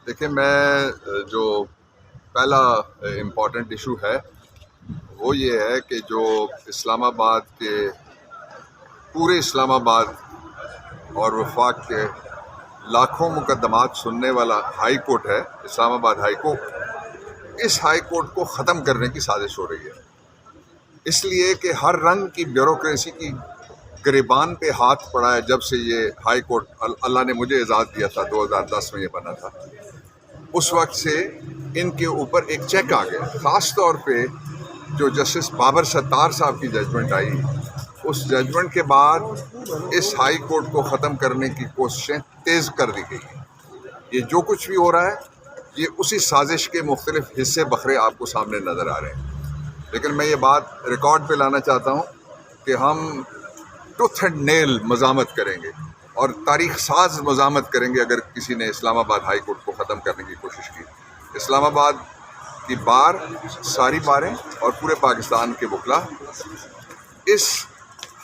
دیکھیں جو پہلا امپورٹنٹ ایشو ہے وہ یہ ہے کہ جو اسلام آباد کے پورے اسلام آباد اور وفاق کے لاکھوں مقدمات سننے والا ہائی کورٹ ہے اسلام آباد ہائی کورٹ، اس ہائی کورٹ کو ختم کرنے کی سازش ہو رہی ہے، اس لیے کہ ہر رنگ کی بیوروکریسی کی گریبان پہ ہاتھ پڑا ہے جب سے یہ ہائی کورٹ اللہ نے مجھے اعزاز دیا تھا 2010 میں یہ بنا تھا، اس وقت سے ان کے اوپر ایک چیک آ گیا، خاص طور پہ جو جسٹس بابر ستار صاحب کی ججمنٹ آئی، اس ججمنٹ کے بعد اس ہائی کورٹ کو ختم کرنے کی کوششیں تیز کر دی گئی ہیں۔ یہ جو کچھ بھی ہو رہا ہے یہ اسی سازش کے مختلف حصے بکھرے آپ کو سامنے نظر آ رہے ہیں، لیکن میں یہ بات ریکارڈ پہ لانا چاہتا ہوں کہ ہم ٹوتھ اینڈ نیل مزاحمت کریں گے اور تاریخ ساز مزاحمت کریں گے اگر کسی نے اسلام آباد ہائی کورٹ کو ختم کرنے کی کوشش کی۔ اسلام آباد کی بار، ساری باریں اور پورے پاکستان کے وکلا اس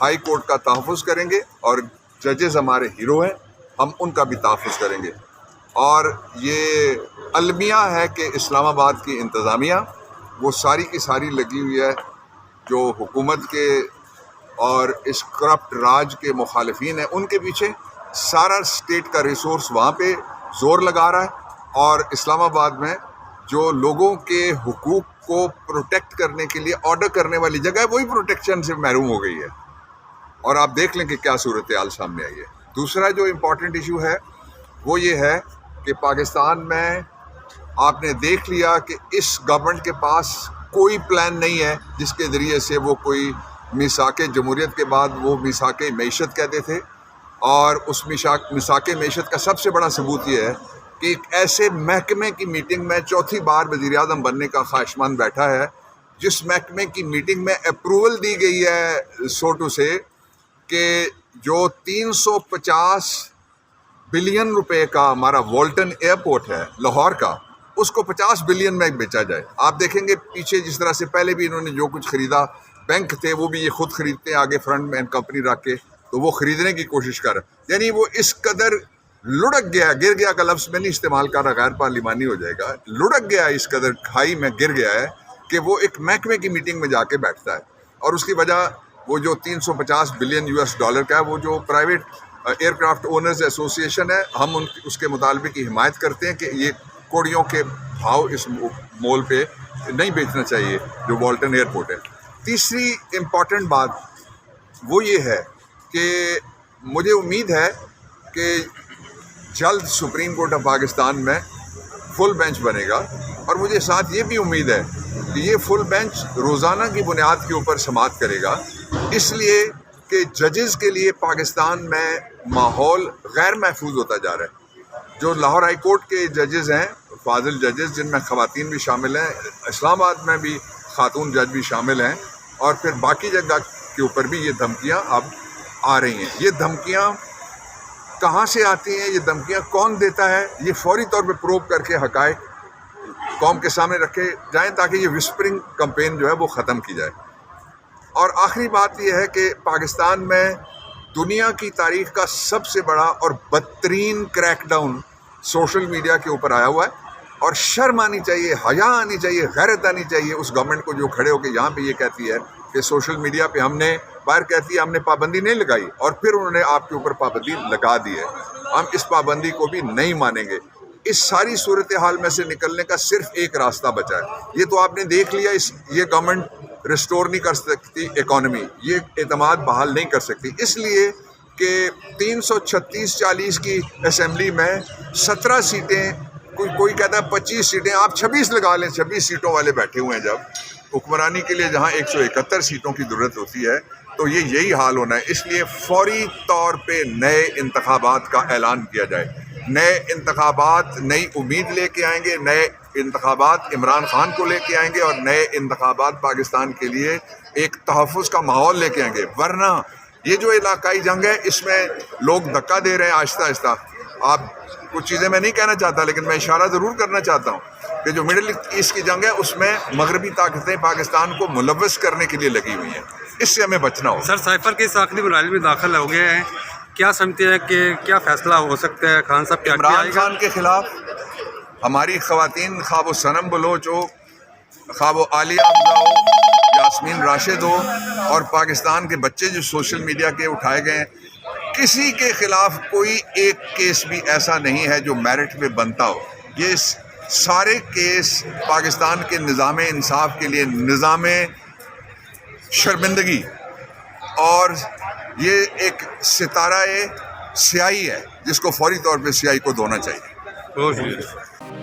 ہائی کورٹ کا تحفظ کریں گے، اور ججز ہمارے ہیرو ہیں، ہم ان کا بھی تحفظ کریں گے۔ اور یہ المیہ ہے کہ اسلام آباد کی انتظامیہ وہ ساری کی ساری لگی ہوئی ہے جو حکومت کے اور اس کرپٹ راج کے مخالفین ہیں، ان کے پیچھے سارا اسٹیٹ کا ریسورس وہاں پہ زور لگا رہا ہے، اور اسلام آباد میں جو لوگوں کے حقوق کو پروٹیکٹ کرنے کے لیے آرڈر کرنے والی جگہ ہے وہی پروٹیکشن سے محروم ہو گئی ہے، اور آپ دیکھ لیں کہ کیا صورتحال سامنے آئی ہے۔ دوسرا جو امپورٹنٹ ایشو ہے وہ یہ ہے کہ پاکستان میں آپ نے دیکھ لیا کہ اس گورنمنٹ کے پاس کوئی پلان نہیں ہے جس کے ذریعے سے وہ کوئی میثاق جمہوریت کے بعد وہ میثاق معیشت کہتے تھے، اور اس میثاق معیشت کا سب سے بڑا ثبوت یہ ہے کہ ایک ایسے محکمے کی میٹنگ میں چوتھی بار وزیر اعظم بننے کا خواہشمند بیٹھا ہے جس محکمے کی میٹنگ میں اپروول دی گئی ہے سوٹو سے کہ جو 350 بلین روپے کا ہمارا والٹن ایئرپورٹ ہے لاہور کا، اس کو 50 بلین میں بیچا جائے۔ آپ دیکھیں گے پیچھے جس طرح سے پہلے بھی انہوں نے جو کچھ خریدا، بینک تھے وہ بھی یہ خود خریدتے ہیں آگے فرنٹ میں کمپنی رکھ کے، تو وہ خریدنے کی کوشش کر رہے، یعنی وہ اس قدر لڑک گیا، گر گیا کا لفظ میں نہیں استعمال کر رہا، غیر پارلیمانی ہو جائے گا، لڑک گیا اس قدر کھائی میں گر گیا ہے کہ وہ ایک محکمے کی میٹنگ میں جا کے بیٹھتا ہے، اور اس کی وجہ وہ جو 350 بلین US ڈالر کا ہے، وہ جو پرائیویٹ ایئر کرافٹ اونرز ایسوسی ایشن ہے، ہم اس کے مطالبے کی حمایت کرتے ہیں کہ یہ کوڑیوں کے بھاؤ اس مول پہ نہیں بیچنا چاہیے جو والٹن ایئرپورٹ ہے۔ تیسری امپورٹنٹ بات وہ یہ ہے کہ مجھے امید ہے کہ جلد سپریم کورٹ آف پاکستان میں فل بینچ بنے گا، اور مجھے ساتھ یہ بھی امید ہے کہ یہ فل بینچ روزانہ کی بنیاد کے اوپر سماعت کرے گا، اس لیے کہ ججز کے لیے پاکستان میں ماحول غیر محفوظ ہوتا جا رہا ہے۔ جو لاہور ہائی کورٹ کے ججز ہیں، فاضل ججز جن میں خواتین بھی شامل ہیں، اسلام آباد میں بھی خاتون جج بھی شامل ہیں، اور پھر باقی جگہ کے اوپر بھی یہ دھمکیاں اب آ رہی ہیں۔ یہ دھمکیاں کہاں سے آتی ہیں، یہ دھمکیاں کون دیتا ہے، یہ فوری طور پہ پروب کر کے حقائق قوم کے سامنے رکھے جائیں تاکہ یہ وسپرنگ کمپین جو ہے وہ ختم کی جائے۔ اور آخری بات یہ ہے کہ پاکستان میں دنیا کی تاریخ کا سب سے بڑا اور بدترین کریک ڈاؤن سوشل میڈیا کے اوپر آیا ہوا ہے، اور شرم آنی چاہیے، حیا آنی چاہیے، غیرت آنی چاہیے اس گورنمنٹ کو جو کھڑے ہو کے یہاں پہ یہ کہتی ہے کہ سوشل میڈیا پہ ہم نے باہر کہتی ہے ہم نے پابندی نہیں لگائی، اور پھر انہوں نے آپ کے اوپر پابندی لگا دی ہے۔ ہم اس پابندی کو بھی نہیں مانیں گے۔ اس ساری صورتحال میں سے نکلنے کا صرف ایک راستہ بچا ہے، یہ تو آپ نے دیکھ لیا، یہ گورنمنٹ ریسٹور نہیں کر سکتی اکانومی، یہ اعتماد بحال نہیں کر سکتی، اس لیے کہ 336-40 کی اسمبلی میں 17 سیٹیں، کوئی کہتا ہے 25 سیٹیں، آپ 26 لگا لیں، 26 سیٹوں والے بیٹھے ہوئے ہیں جب حکمرانی کے لیے جہاں 171 سیٹوں کی ضرورت ہوتی ہے، تو یہی حال ہونا ہے۔ اس لیے فوری طور پہ نئے انتخابات کا اعلان کیا جائے، نئے انتخابات نئی امید لے کے آئیں گے، نئے انتخابات عمران خان کو لے کے آئیں گے، اور نئے انتخابات پاکستان کے لیے ایک تحفظ کا ماحول لے کے آئیں گے۔ ورنہ یہ جو علاقائی جنگ ہے اس میں لوگ دھکا دے رہے ہیں آہستہ آہستہ۔ آپ کچھ چیزیں میں نہیں کہنا چاہتا لیکن میں اشارہ ضرور کرنا چاہتا ہوں کہ جو مڈل ایسٹ کی جنگ ہے اس میں مغربی طاقتیں پاکستان کو ملوث کرنے کے لیے لگی ہوئی ہیں، اس سے ہمیں بچنا ہوگا۔ سر، سائفر کے اس آخری مراحل میں داخل ہو گئے ہیں، کیا سمجھتے ہیں کہ کیا فیصلہ ہو سکتا ہے؟ خان صاحب کیا عمران خان کے خلاف ہماری خواتین خواہ وہ صنم بلوچ ہو، خواہ وہ عالیہ حمزہ ہو، یاسمین راشد ہو، اور پاکستان کے بچے جو سوشل میڈیا کے اٹھائے گئے ہیں، کسی کے خلاف کوئی ایک کیس بھی ایسا نہیں ہے جو میرٹ پہ بنتا ہو. یہ سارے کیس پاکستان کے نظام انصاف کے لیے نظام شرمندگی اور یہ ایک ستارہ سیاہی ہے جس کو فوری طور پہ سیاہی کو دھونا چاہیے. بہت شکریہ.